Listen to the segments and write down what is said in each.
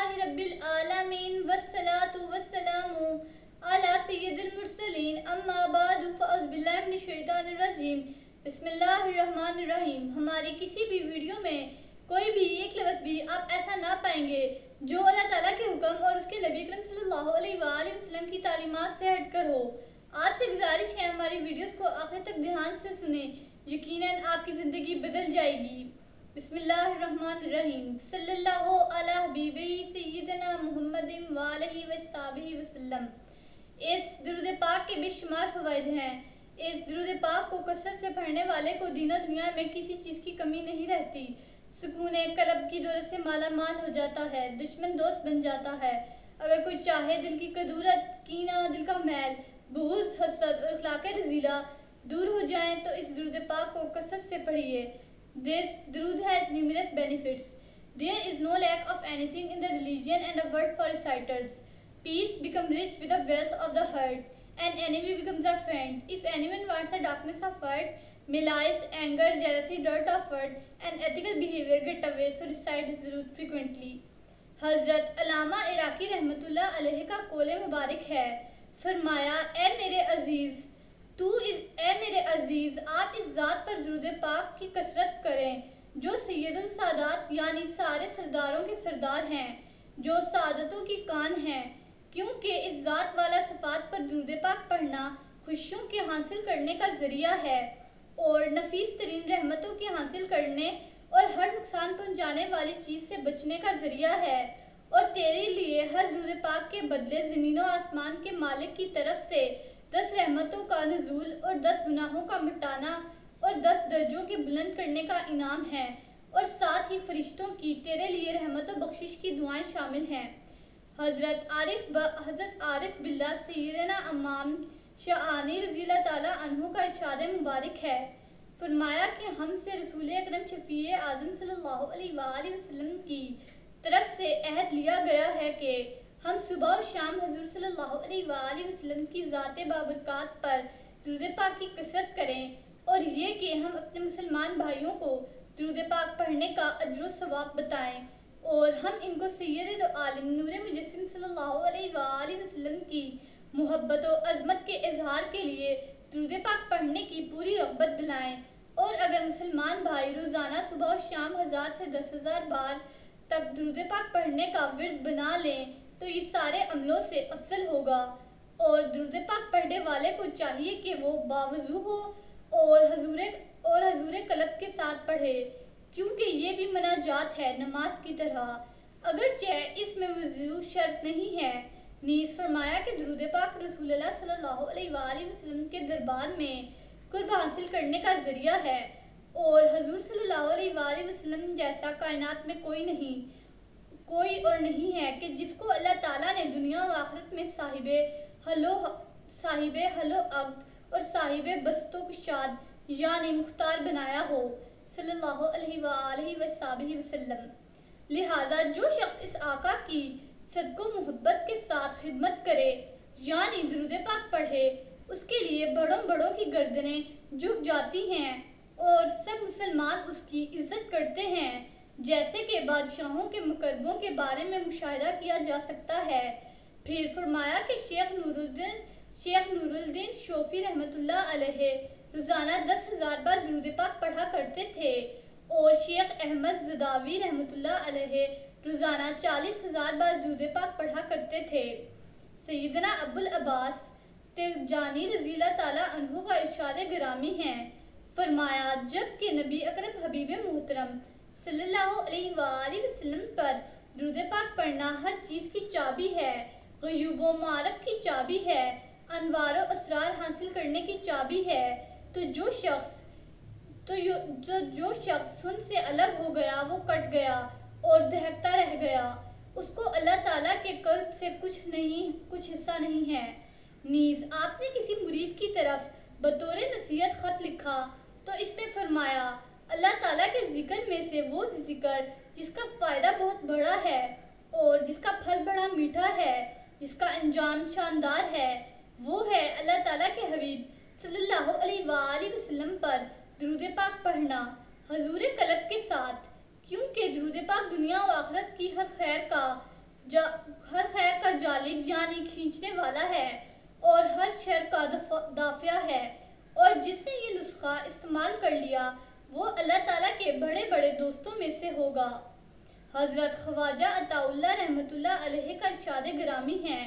الحمدللہ رب العالمین والصلاة والسلام علی سید المرسلین اما بعد فاعوذ باللہ من الشیطان الرجیم بسم اللہ الرحمن الرحیم۔ ہماری کسی بھی ویڈیو میں کوئی بھی ایک لفظ بھی آپ ایسا نہ پائیں گے جو اللہ تعالیٰ کے حکم اور اس کے نبی اکرم صلی اللہ علیہ وآلہ وسلم کی تعلیمات سے ہٹ کر ہو۔ آپ سے گزارش ہے ہماری ویڈیوز کو آخر تک دھیان سے سنیں، یقیناً آپ کی زندگی بدل جائے گی۔ بسم اللہ الرحمن الرحیم۔ صلی اللہ علی حبیبہ سیدنا محمد وآلہ وصحبہ وسلم۔ اس درود پاک کے بے شمار فوائد ہیں۔ اس درود پاک کو کثرت سے پڑھنے والے کو دین و دنیا میں کسی چیز کی کمی نہیں رہتی۔ سکون قلب کی دولت سے مالا مال ہو جاتا ہے، دشمن دوست بن جاتا ہے۔ اگر کوئی چاہے دل کی کدورت، کینہ، دل کا میل، بغض، حسد اور اخلاق رذیلہ دور ہو جائیں تو اس درود پاک کو کثرت سے پڑھیے۔ This durood has numerous benefits. There is no lack of anything in the religion and a word for reciters. Peace becomes rich with the wealth of the heart, and enemy becomes a friend. If anyone wants the darkness of heart, malice, anger, jealousy, dirt of heart, and ethical behavior get away, so recite this durood frequently. حضرت علامہ عراقی رحمۃ اللہ علیہ کا قول مبارک ہے، فرمایا اے میرے عزیز آپ اس ذات پر درود پاک کی کثرت کریں جو سید السادات یعنی سارے سرداروں کے سردار ہیں، جو سعادتوں کی کان ہیں، کیونکہ اس ذات والا صفات پر درود پاک پڑھنا خوشیوں کے حاصل کرنے کا ذریعہ ہے اور نفیس ترین رحمتوں کے حاصل کرنے اور ہر نقصان پہنچانے والی چیز سے بچنے کا ذریعہ ہے، اور تیرے لیے ہر درود پاک کے بدلے زمین و آسمان کے مالک کی طرف سے 10 رحمتوں کا نزول اور 10 گناہوں کا مٹانا اور 10 درجوں کے بلند کرنے کا انعام ہے، اور ساتھ ہی فرشتوں کی تیرے لیے رحمت و بخشش کی دعائیں شامل ہیں۔ حضرت عارف باللہ سیدنا امام شعانی رضی اللہ تعالیٰ عنہ کا ارشاد مبارک ہے، فرمایا کہ ہم سے رسول اکرم شفیع اعظم صلی اللہ علیہ وآلہ وسلم کی طرف سے عہد لیا گیا ہے کہ ہم صبح و شام حضور صلی اللہ علیہ وآلہ وسلم کی ذات بابرکات پر درود پاک کی کثرت کریں، اور یہ کہ ہم اپنے مسلمان بھائیوں کو درود پاک پڑھنے کا اجر و ثواب بتائیں، اور ہم ان کو سید دو عالم نور مجسم صلی اللہ علیہ وآلہ وسلم کی محبت و عظمت کے اظہار کے لیے درود پاک پڑھنے کی پوری رغبت دلائیں، اور اگر مسلمان بھائی روزانہ صبح و شام 1000 سے 10,000 بار تک درود پاک پڑھنے کا ورد بنا لیں تو یہ سارے عملوں سے افضل ہوگا، اور درود پاک پڑھنے والے کو چاہیے کہ وہ باوضو ہو اور حضور قلب کے ساتھ پڑھے، کیونکہ یہ بھی مناجات ہے نماز کی طرح، اگرچہ اس میں وضو شرط نہیں ہے۔ نیز فرمایا کہ درود پاک رسول اللہ صلی اللہ علیہ وآلہ وسلم کے دربار میں قرب حاصل کرنے کا ذریعہ ہے، اور حضور صلی اللہ علیہ وآلہ وسلم جیسا کائنات میں کوئی اور نہیں ہے کہ جس کو اللہ تعالیٰ نے دنیا و آخرت میں صاحب حل و عقد اور صاحب بسط و کشاد یعنی مختار بنایا ہو، صلی اللہ علیہ وآلہ وصحبہ وسلم۔ لہٰذا جو شخص اس آقا کی صدق و محبت کے ساتھ خدمت کرے یعنی درود پاک پڑھے، اس کے لیے بڑوں کی گردنیں جھک جاتی ہیں اور سب مسلمان اس کی عزت کرتے ہیں، جیسے کہ بادشاہوں کے مقربوں کے بارے میں مشاہدہ کیا جا سکتا ہے۔ پھر فرمایا کہ شیخ نور الدین شوفی رحمۃ اللہ علیہ روزانہ 10,000 بار درود پاک پڑھا کرتے تھے، اور شیخ احمد زداوی رحمۃ اللہ علیہ روزانہ 40,000 بار درود پاک پڑھا کرتے تھے۔ سیدنا ابو العباس تجانی رضی اللہ تعالیٰ عنہ کا ارشاد گرامی ہے، فرمایا جب کہ نبی اکرم حبیب محترم صلی اللہ علیہ وآلہ وسلم پر درود پاک پڑھنا ہر چیز کی چابی ہے، غیوب و معارف کی چابی ہے، انوار و اسرار حاصل کرنے کی چابی ہے، تو جو شخص سن سے الگ ہو گیا وہ کٹ گیا اور دہکتا رہ گیا، اس کو اللہ تعالیٰ کے قرب سے کچھ حصہ نہیں ہے۔ نیز آپ نے کسی مرید کی طرف بطور نصیحت خط لکھا تو اس میں فرمایا اللہ تعالیٰ کے ذکر میں سے وہ ذکر جس کا فائدہ بہت بڑا ہے اور جس کا پھل بڑا میٹھا ہے، جس کا انجام شاندار ہے، وہ ہے اللہ تعالیٰ کے حبیب صلی اللہ علیہ وآلہ وسلم پر درود پاک پڑھنا حضور قلب کے ساتھ، کیونکہ درود پاک دنیا و آخرت کی ہر خیر کا ہر خیر کا جالب یعنی کھینچنے والا ہے اور ہر شر کا دافع ہے، اور جس نے یہ نسخہ استعمال کر لیا وہ اللہ تعالیٰ کے بڑے بڑے دوستوں میں سے ہوگا۔ حضرت خواجہ عطا اللہ رحمۃ اللہ علیہ کا ارشاد گرامی ہے،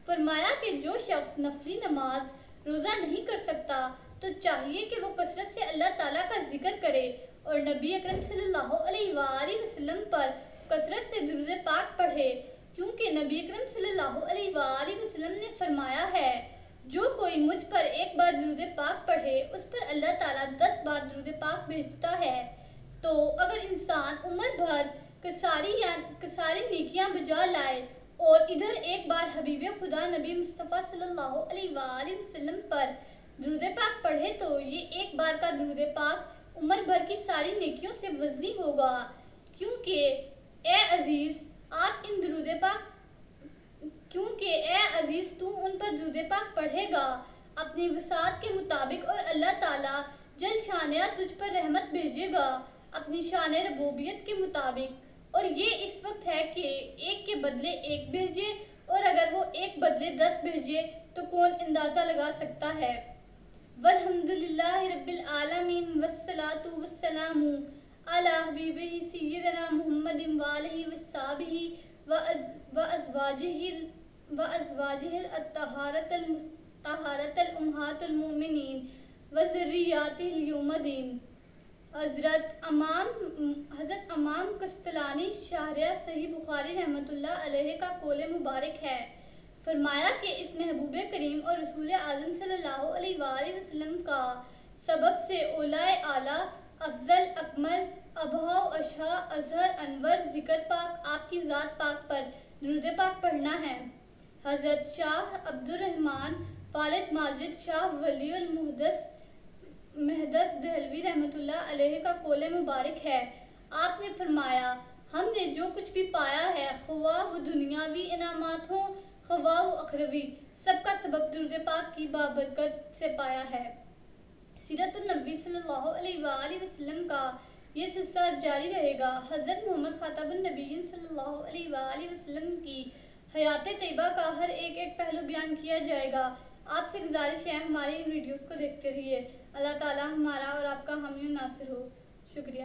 فرمایا کہ جو شخص نفلی نماز روزہ نہیں کر سکتا تو چاہیے کہ وہ کثرت سے اللہ تعالیٰ کا ذکر کرے اور نبی اکرم صلی اللہ علیہ وآلہ وسلم پر کثرت سے درود پاک پڑھے، کیونکہ نبی اکرم صلی اللہ علیہ وآلہ وسلم نے فرمایا ہے جو کوئی مجھ پر ایک بار درود پاک پڑھے اس پر اللہ تعالیٰ 10 بار درود پاک بھیجتا ہے۔ تو اگر انسان عمر بھر کساری نیکیاں بجا لائے اور ادھر ایک بار حبیب خدا نبی مصطفیٰ صلی اللہ علیہ وآلہ وسلم پر درود پاک پڑھے تو یہ ایک بار کا درود پاک عمر بھر کی ساری نیکیوں سے وزنی ہوگا، کیونکہ اے عزیز تو ان پر درود پاک پڑھے گا اپنی وسعت کے مطابق، اور اللہ تعالیٰ جل شانہ تجھ پر رحمت بھیجے گا اپنی شان ربوبیت کے مطابق، اور یہ اس وقت ہے کہ ایک کے بدلے ایک بھیجے، اور اگر وہ ایک بدلے 10 بھیجے تو کون اندازہ لگا سکتا ہے۔ والحمدللہ رب العالمین والصلاة والسلام علی حبیبہ سیدنا محمد وآلہ وصحبہ وازواجہ الطاہرات الامہات المؤمنین وذریاتہ الیوم الدین۔ حضرت امام قسطلانی شارح صحیح بخاری رحمۃ اللہ علیہ کا قول مبارک ہے، فرمایا کہ اس محبوب کریم اور رسول اعظم صلی اللہ علیہ وآلہ وسلم کا سبب سے اولیاء اعلیٰ افضل اکمل ابہا اشہا اظہر انور ذکر پاک آپ کی ذات پاک پر درود پاک پڑھنا ہے۔ حضرت شاہ عبد الرحمن والد ماجد شاہ ولی محدث دہلوی رحمۃ اللہ علیہ کا قول مبارک ہے، آپ نے فرمایا ہم نے جو کچھ بھی پایا ہے خواہ وہ دنیاوی انعامات ہوں خواہ وہ اخروی، سب کا سبب درود پاک کی بابرکت سے پایا ہے۔ سیرت النبی صلی اللہ علیہ وآلہ وسلم کا یہ سلسلہ جاری رہے گا۔ حضرت محمد خاتم النبیین صلی اللہ علیہ وآلہ وسلم کی حیات طیبہ کا ہر ایک پہلو بیان کیا جائے گا۔ آپ سے گزارش ہے ہمارے ان ویڈیوز کو دیکھتے رہیے۔ اللہ تعالیٰ ہمارا اور آپ کا حامی و ناصر ہو۔ شکریہ۔